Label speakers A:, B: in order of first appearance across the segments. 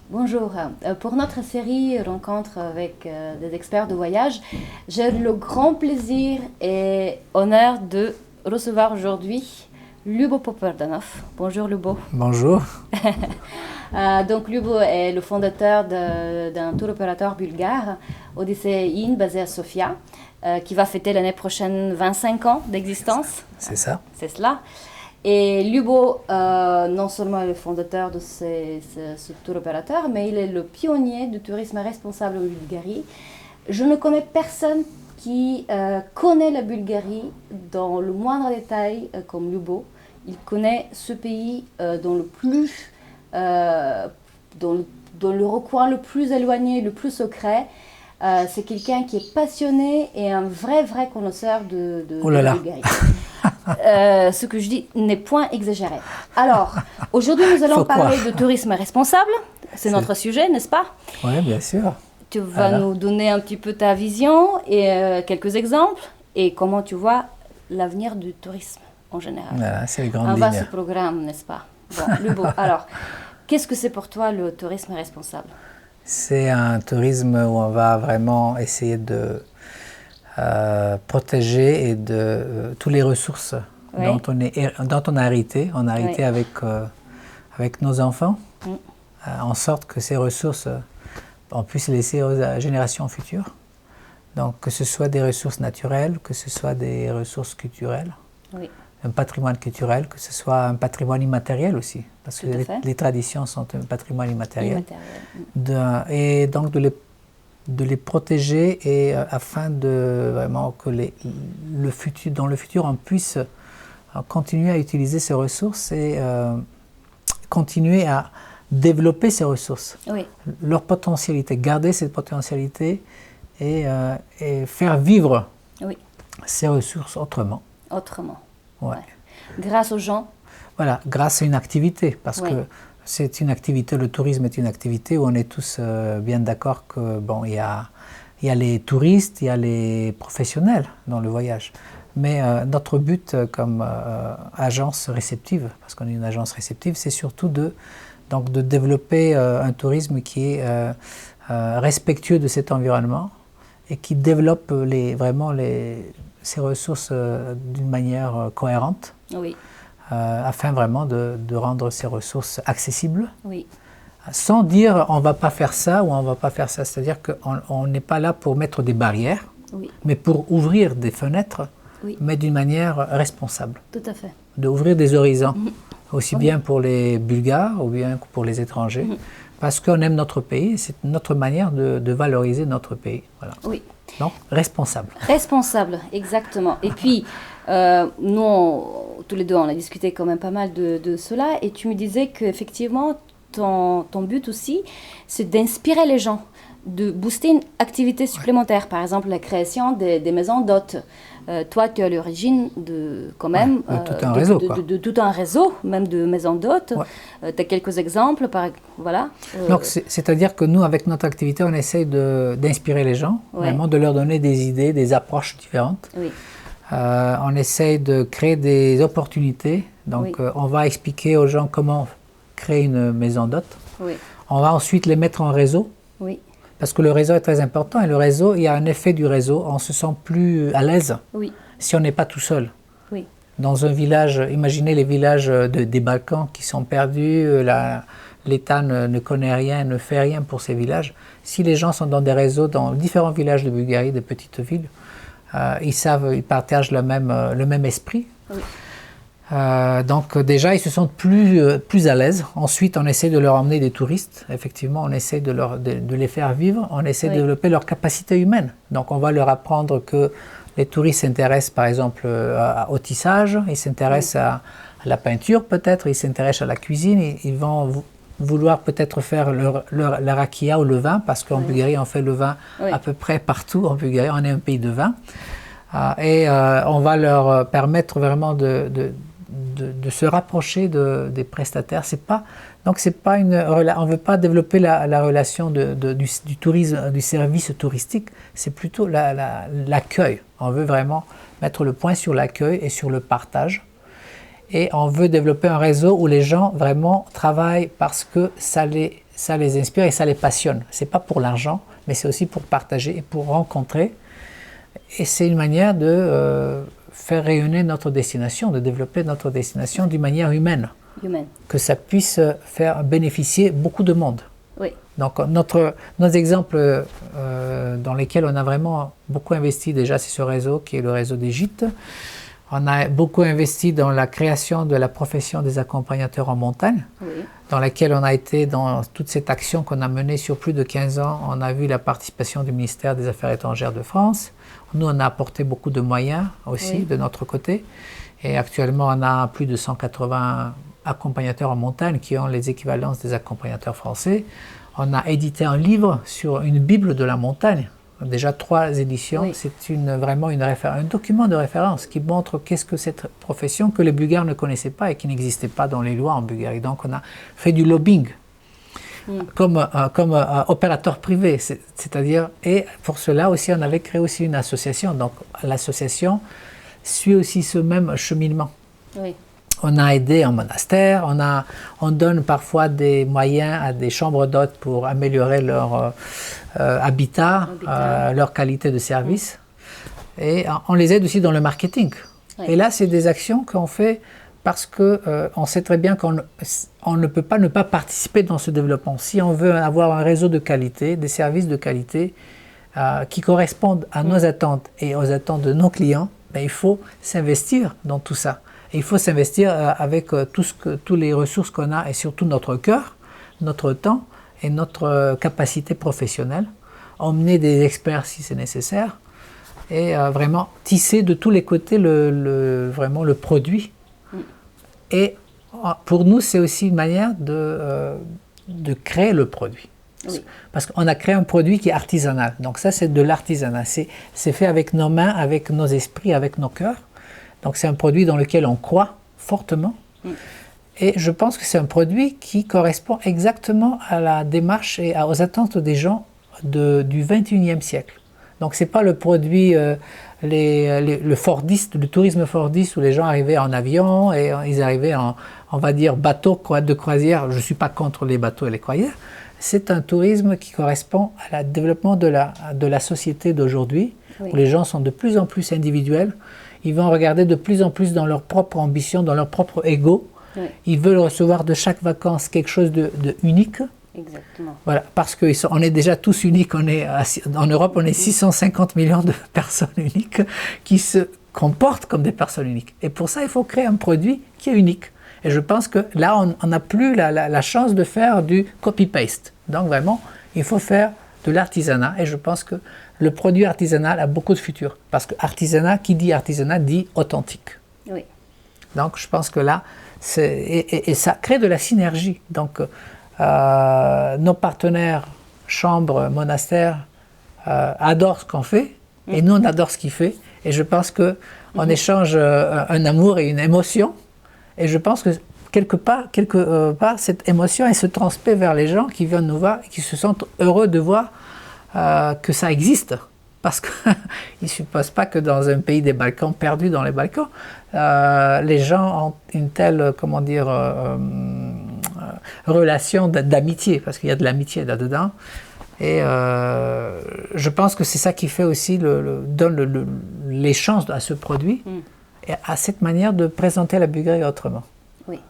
A: Bonjour. Pour notre série Rencontre avec des experts de voyage, j'ai le grand plaisir et honneur de recevoir aujourd'hui Lubo Poperdanov. Bonjour Lubo.
B: Bonjour.
A: Donc Lubo est le fondateur d'un tour opérateur bulgare, Odyssey In, basé à Sofia, qui va fêter l'année prochaine 25 ans d'existence.
B: C'est ça.
A: C'est cela. Et Lubo, non seulement est le fondateur de ce tour opérateur, mais il est le pionnier du tourisme responsable en Bulgarie. Je ne connais personne qui connaît la Bulgarie dans le moindre détail comme Lubo. Il connaît ce pays dans le recoin le plus éloigné, le plus secret. C'est quelqu'un qui est passionné et un vrai connaisseur de la Bulgarie. Ce que je dis n'est point exagéré. Alors, aujourd'hui, nous allons parler de tourisme responsable. C'est notre sujet, n'est-ce pas?
B: Oui, bien sûr.
A: Tu vas nous donner un petit peu ta vision et quelques exemples et comment tu vois l'avenir du tourisme en général.
B: Voilà, c'est les grandes
A: Un
B: lignes.
A: vaste programme, n'est-ce pas? Bon, Lubo, alors, qu'est-ce que c'est pour toi le tourisme responsable?
B: C'est un tourisme où on va vraiment essayer de protéger et de toutes les ressources dont on a hérité. On a hérité avec nos enfants, en sorte que ces ressources, on puisse les laisser aux générations futures. Donc que ce soit des ressources naturelles, que ce soit des ressources culturelles, un patrimoine culturel, que ce soit un patrimoine immatériel aussi, parce que les traditions sont un patrimoine immatériel. Et donc de les protéger et afin de vraiment que dans le futur on puisse continuer à utiliser ces ressources et continuer à développer ces ressources, leur potentialité, garder cette potentialité et faire vivre ces ressources autrement.
A: Ouais. Grâce aux gens.
B: Voilà, grâce à une activité, parce que c'est une activité, le tourisme est une activité où on est tous bien d'accord que bon, il y a les touristes, il y a les professionnels dans le voyage. Mais notre but comme agence réceptive, parce qu'on est une agence réceptive, c'est surtout de développer un tourisme qui est respectueux de cet environnement et qui développe ces ressources d'une manière cohérente. Afin vraiment de rendre ces ressources accessibles, sans dire on ne va pas faire ça ou on ne va pas faire ça. C'est-à-dire qu'on n'est pas là pour mettre des barrières, mais pour ouvrir des fenêtres, mais d'une manière responsable.
A: Tout à fait.
B: D'ouvrir des horizons, aussi bien pour les Bulgares ou bien pour les étrangers, parce qu'on aime notre pays, c'est notre manière de valoriser notre pays. Voilà. Donc, responsable.
A: Responsable, exactement. Et puis, nous, tous les deux, on a discuté quand même pas mal de cela, et tu me disais qu'effectivement, ton but aussi, c'est d'inspirer les gens, de booster une activité supplémentaire, par exemple la création des maisons d'hôtes. Toi, tu es à l'origine de tout un réseau, même de maisons d'hôtes. Tu as quelques exemples, voilà.
B: Donc, c'est-à-dire que nous, avec notre activité, on essaye d'inspirer les gens, vraiment de leur donner des idées, des approches différentes. On essaye de créer des opportunités. Donc, on va expliquer aux gens comment créer une maison d'hôtes. On va ensuite les mettre en réseau. Parce que le réseau est très important et le réseau, il y a un effet du réseau, on se sent plus à l'aise si on n'est pas tout seul. Dans un village, imaginez les villages des Balkans qui sont perdus, l'État ne connaît rien, ne fait rien pour ces villages. Si les gens sont dans des réseaux, dans différents villages de Bulgarie, de petites villes, ils partagent le même esprit. Donc déjà, ils se sentent plus à l'aise. Ensuite, on essaie de leur emmener des touristes. Effectivement, on essaie de les faire vivre. On essaie de développer leur capacité humaine. Donc on va leur apprendre que les touristes s'intéressent par exemple au tissage, ils s'intéressent à la peinture peut-être, ils s'intéressent à la cuisine, ils vont vouloir peut-être faire la rakia ou le vin, parce qu'en Bulgarie, on fait le vin à peu près partout. En Bulgarie, on est un pays de vin. Et on va leur permettre vraiment de se rapprocher des prestataires. On ne veut pas développer la relation du tourisme, du service touristique, c'est plutôt l'accueil. On veut vraiment mettre le point sur l'accueil et sur le partage. Et on veut développer un réseau où les gens vraiment travaillent parce que ça les inspire et ça les passionne. Ce n'est pas pour l'argent, mais c'est aussi pour partager et pour rencontrer. Et c'est une manière de faire rayonner notre destination, de développer notre destination d'une manière humaine. Que ça puisse faire bénéficier beaucoup de monde.
A: Oui.
B: Donc nos exemples dans lesquels on a vraiment beaucoup investi déjà, c'est ce réseau qui est le réseau d'Égypte. On a beaucoup investi dans la création de la profession des accompagnateurs en montagne, dans laquelle on a été dans toute cette action qu'on a menée sur plus de 15 ans. On a vu la participation du ministère des Affaires étrangères de France. Nous, on a apporté beaucoup de moyens aussi de notre côté. Et actuellement, on a plus de 180 accompagnateurs en montagne qui ont les équivalences des accompagnateurs français. On a édité un livre sur une Bible de la montagne. Déjà 3 éditions, c'est vraiment un document de référence qui montre qu'est-ce que cette profession que les Bulgares ne connaissaient pas et qui n'existait pas dans les lois en Bulgarie. Donc on a fait du lobbying comme opérateur privé, c'est-à-dire, et pour cela aussi on avait créé aussi une association. Donc l'association suit aussi ce même cheminement.
A: Oui.
B: On a aidé un monastère, on donne parfois des moyens à des chambres d'hôtes pour améliorer leur habitat, leur qualité de service. Et on les aide aussi dans le marketing. Et là, c'est des actions qu'on fait parce qu'on sait très bien qu'on ne peut pas ne pas participer dans ce développement. Si on veut avoir un réseau de qualité, des services de qualité qui correspondent à nos attentes et aux attentes de nos clients, ben, il faut s'investir dans tout ça. Et il faut s'investir avec toutes les ressources qu'on a et surtout notre cœur, notre temps et notre capacité professionnelle. Emmener des experts si c'est nécessaire et vraiment tisser de tous les côtés vraiment le produit. Et pour nous, c'est aussi une manière de créer le produit. Oui. Parce qu'on a créé un produit qui est artisanal. Donc ça, c'est de l'artisanat. C'est fait avec nos mains, avec nos esprits, avec nos cœurs. Donc c'est un produit dans lequel on croit fortement. Et je pense que c'est un produit qui correspond exactement à la démarche et aux attentes des gens du 21e siècle. Donc ce n'est pas le produit, le fordiste, le tourisme fordiste où les gens arrivaient en avion et ils arrivaient en, on va dire, bateau de croisière. Je ne suis pas contre les bateaux et les croisières. C'est un tourisme qui correspond au développement de la société d'aujourd'hui, où les gens sont de plus en plus individuels. Ils vont regarder de plus en plus dans leur propre ambition, dans leur propre ego. Ils veulent recevoir de chaque vacances quelque chose de unique.
A: Exactement.
B: Voilà, parce qu'on est déjà tous uniques. En Europe, on est 650 millions de personnes uniques qui se comportent comme des personnes uniques. Et pour ça, il faut créer un produit qui est unique. Et je pense que là, on n'a plus la chance de faire du copy-paste. Donc vraiment, il faut faire de l'artisanat. Et je pense que le produit artisanal a beaucoup de futur. Parce que artisanat, qui dit artisanat, dit authentique.
A: Oui.
B: Donc je pense que là, et ça crée de la synergie. Donc nos partenaires, chambres, monastères, adorent ce qu'on fait. Et nous, on adore ce qu'il fait. Et je pense qu'on échange un amour et une émotion. Et je pense que quelque part cette émotion, elle se transmet vers les gens qui viennent nous voir et qui se sentent heureux de voir que ça existe. Parce qu'ils ne supposent pas que dans un pays des Balkans, perdu dans les Balkans, les gens ont une telle, relation d'amitié, parce qu'il y a de l'amitié là-dedans. Et je pense que c'est ça qui fait aussi, donne les chances à ce produit, et à cette manière de présenter la Bulgarie autrement.
A: Oui.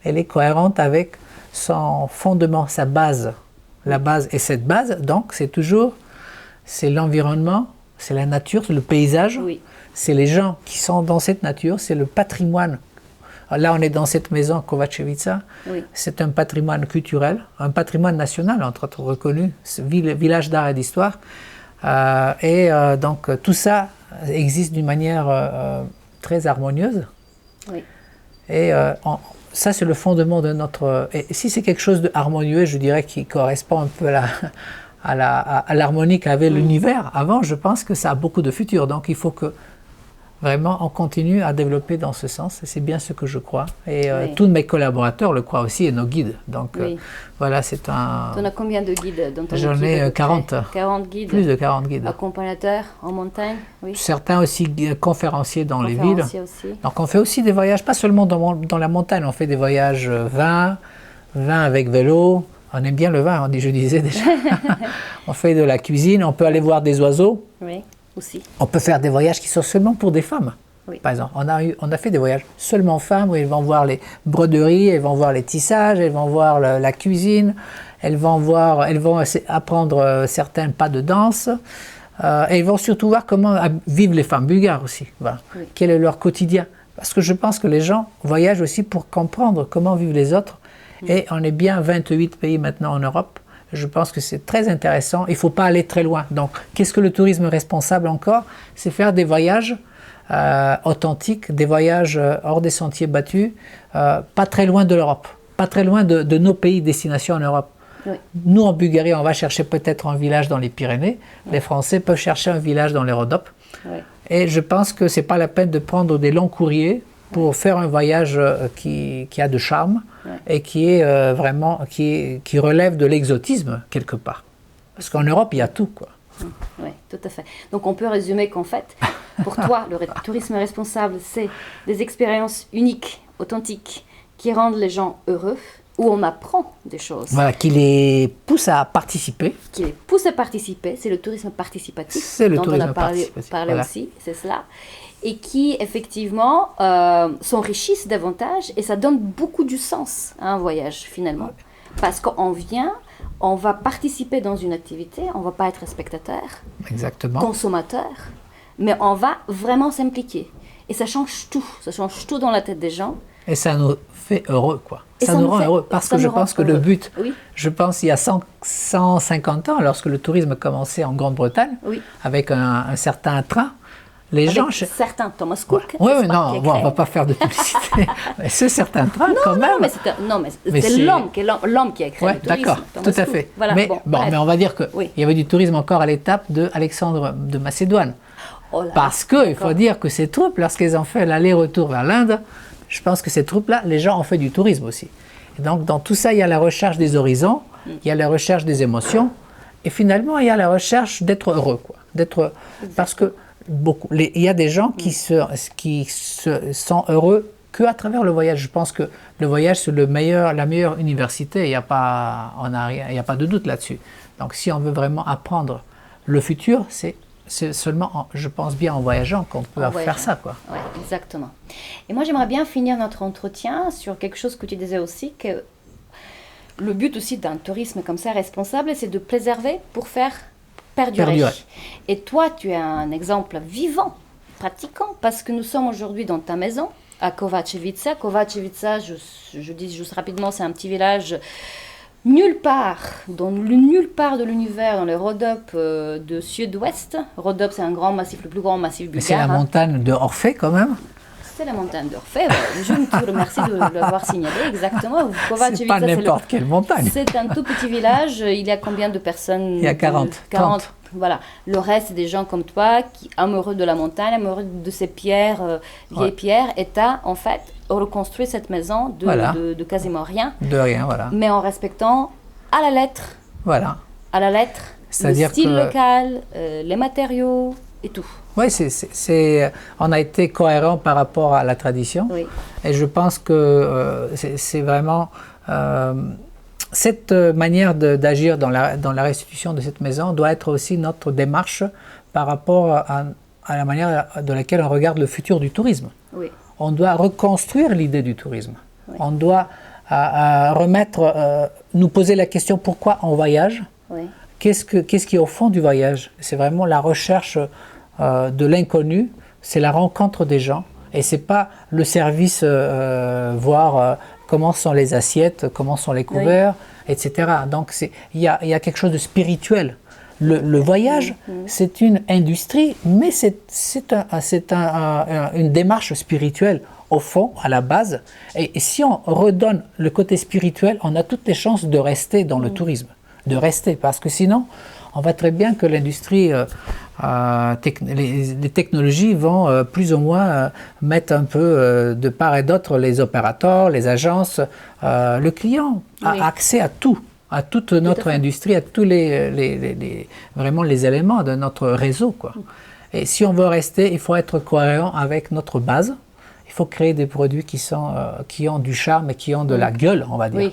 B: Elle est cohérente avec son fondement, sa base. La base, et cette base, donc, c'est l'environnement, c'est la nature, c'est le paysage, c'est les gens qui sont dans cette nature, c'est le patrimoine. Là, on est dans cette maison Kovačevica, c'est un patrimoine culturel, un patrimoine national, entre autres reconnu, village d'art et d'histoire. Donc, tout ça existe d'une manière très harmonieuse.
A: Oui.
B: Et ça, c'est le fondement de notre... Et si c'est quelque chose de harmonieux, je dirais, qui correspond un peu à l'harmonie qu'avait l'univers avant, je pense que ça a beaucoup de futur. Donc il faut que vraiment, on continue à développer dans ce sens. C'est bien ce que je crois. Et tous mes collaborateurs le croient aussi et nos guides. Donc voilà, c'est un...
A: Tu en as combien de guides dans ton équipe?
B: J'en ai 40.
A: 40 guides.
B: Plus de 40 guides.
A: Accompagnateurs en montagne, oui.
B: Certains aussi conférenciers dans les villes.
A: Aussi.
B: Donc on fait aussi des voyages, pas seulement dans la montagne, on fait des voyages vin avec vélo. On aime bien le vin, je disais déjà. On fait de la cuisine, on peut aller voir des oiseaux.
A: Oui. Aussi.
B: On peut faire des voyages qui sont seulement pour des femmes.
A: Oui.
B: Par exemple, on a fait des voyages seulement femmes où elles vont voir les broderies, elles vont voir les tissages, elles vont voir la cuisine, elles vont apprendre certains pas de danse. Et elles vont surtout voir comment vivent les femmes bulgares aussi. Voilà. Oui. Quel est leur quotidien. Parce que je pense que les gens voyagent aussi pour comprendre comment vivent les autres. Et on est bien 28 pays maintenant en Europe. Je pense que c'est très intéressant. Il ne faut pas aller très loin. Donc, qu'est-ce que le tourisme responsable encore? C'est faire des voyages authentiques, des voyages hors des sentiers battus, pas très loin de l'Europe, pas très loin de nos pays destination en Europe. Oui. Nous, en Bulgarie, on va chercher peut-être un village dans les Pyrénées. Oui. Les Français peuvent chercher un village dans les Rhodopes. Oui. Et je pense que ce n'est pas la peine de prendre des longs courriers pour faire un voyage qui a de charme et qui est vraiment qui relève de l'exotisme quelque part. Parce qu'en Europe, il y a tout, quoi.
A: Oui, tout à fait. Donc on peut résumer qu'en fait, pour toi, le tourisme responsable, c'est des expériences uniques, authentiques, qui rendent les gens heureux, où on apprend des choses.
B: Voilà, qui les pousse à participer.
A: Qui les pousse à participer, c'est le tourisme participatif.
B: C'est le tourisme
A: participatif. Parlé voilà. Aussi, c'est cela. Et qui, effectivement, s'enrichissent davantage et ça donne beaucoup du sens à un voyage, finalement. Ouais. Parce qu'on vient, on va participer dans une activité, on ne va pas être spectateur,
B: exactement,
A: consommateur, mais on va vraiment s'impliquer. Et ça change tout dans la tête des gens.
B: Et ça nous fait heureux, quoi. Ça nous rend heureux, parce que je pense que le but, je pense il y a 150 ans, lorsque le tourisme commençait en Grande-Bretagne, avec un certain train, les gens...
A: certains, Thomas Cook.
B: Oui, non, on ne va pas faire de publicité. Mais ce certain train, quand même...
A: Non, mais c'est l'homme qui a créé le tourisme.
B: D'accord, tout à fait. Voilà, mais on va dire qu'il y avait du tourisme encore à l'étape d'Alexandre de Macédoine. Oh là, parce qu'il faut dire que ces troupes, lorsqu'elles ont fait l'aller-retour vers l'Inde, je pense que ces troupes-là, les gens ont fait du tourisme aussi. Et donc, dans tout ça, il y a la recherche des horizons, il y a la recherche des émotions, et finalement, il y a la recherche d'être heureux, quoi. Parce que il y a des gens qui se sont heureux qu'à travers le voyage. Je pense que le voyage, c'est la meilleure université, il n'y a pas de doute là-dessus. Donc, si on veut vraiment apprendre le futur, c'est seulement, je pense bien en voyageant qu'on peut faire ça, quoi.
A: Oui, exactement. Et moi, j'aimerais bien finir notre entretien sur quelque chose que tu disais aussi, que le but aussi d'un tourisme comme ça responsable, c'est de préserver pour faire perdurer. Et toi, tu es un exemple vivant, pratiquant, parce que nous sommes aujourd'hui dans ta maison, à Kovačevica. Kovačevica, je dis juste rapidement, c'est un petit village... nulle part de l'univers, dans les Rhodopes de sud-ouest. Rhodope, c'est un grand massif, le plus grand massif bulgare.
B: C'est la montagne de Orphée, quand même.
A: C'est la montagne d'Orphée. Je te remercie de l'avoir signalé, exactement.
B: C'est pas n'importe quelle montagne.
A: C'est un tout petit village. Il y a combien de personnes?
B: Il y a 40.
A: Voilà. Le reste, c'est des gens comme toi, qui amoureux de la montagne, amoureux de ces pierres, vieilles pierres. Et tu as, en fait, reconstruit cette maison de quasiment rien.
B: De rien, voilà.
A: Mais en respectant à la lettre.
B: Voilà.
A: À la lettre.
B: C'est-à-dire
A: le style local, les matériaux et tout.
B: Oui, on a été cohérent par rapport à la tradition. Oui. Et je pense que c'est vraiment... cette manière d'agir dans la restitution de cette maison doit être aussi notre démarche par rapport à la manière de laquelle on regarde le futur du tourisme. Oui. On doit reconstruire l'idée du tourisme. Oui. On doit nous poser la question pourquoi on voyage. Oui. Qu'est-ce qui est au fond du voyage? C'est vraiment la recherche de l'inconnu, c'est la rencontre des gens. Et ce n'est pas le service, voir comment sont les assiettes, comment sont les couverts, etc. Donc il y a quelque chose de spirituel. Le voyage, c'est une industrie, mais c'est une démarche spirituelle au fond, à la base. Et si on redonne le côté spirituel, on a toutes les chances de rester dans le tourisme, de rester, parce que sinon, on voit très bien que l'industrie, les technologies vont plus ou moins mettre un peu de part et d'autre les opérateurs, les agences. Le client a accès à tout. À toute notre industrie, à tous vraiment les éléments de notre réseau, quoi. Et si on veut rester, il faut être cohérent avec notre base. Il faut créer des produits qui ont du charme et qui ont de la gueule, on va dire.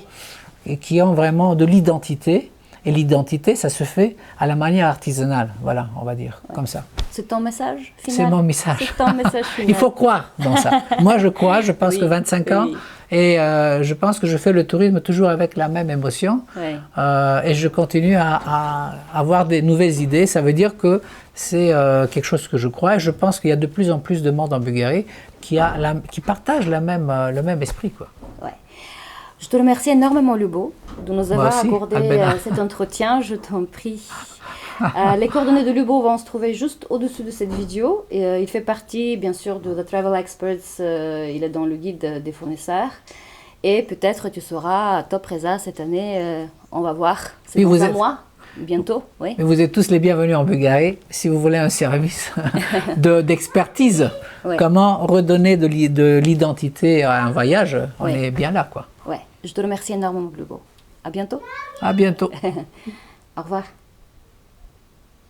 B: Et qui ont vraiment de l'identité. Et l'identité, ça se fait à la manière artisanale, voilà, on va dire, comme ça.
A: C'est ton message final?
B: C'est mon message.
A: C'est ton message final.
B: Il faut croire dans ça. Moi, je crois, je pense que 25 ans, et je pense que je fais le tourisme toujours avec la même émotion. Et je continue à avoir des nouvelles idées. Ça veut dire que c'est quelque chose que je crois. Et je pense qu'il y a de plus en plus de monde en Bulgarie qui partage le même esprit, quoi.
A: Je te remercie énormément, Lubo, de nous avoir accordé cet entretien. Je t'en prie. Les coordonnées de Lubo vont se trouver juste au-dessus de cette vidéo. Et, il fait partie, bien sûr, de The Travel Experts. Il est dans le guide des fournisseurs. Et peut-être tu seras à Top Reza cette année. On va voir. C'est dans un mois, bientôt. Oui.
B: Mais vous êtes tous les bienvenus en Bulgarie. Si vous voulez un service d'expertise, comment redonner de l'identité à un voyage, on est bien là, quoi.
A: Ouais. Je te remercie énormément, Lubo. À bientôt.
B: À bientôt.
A: Au revoir.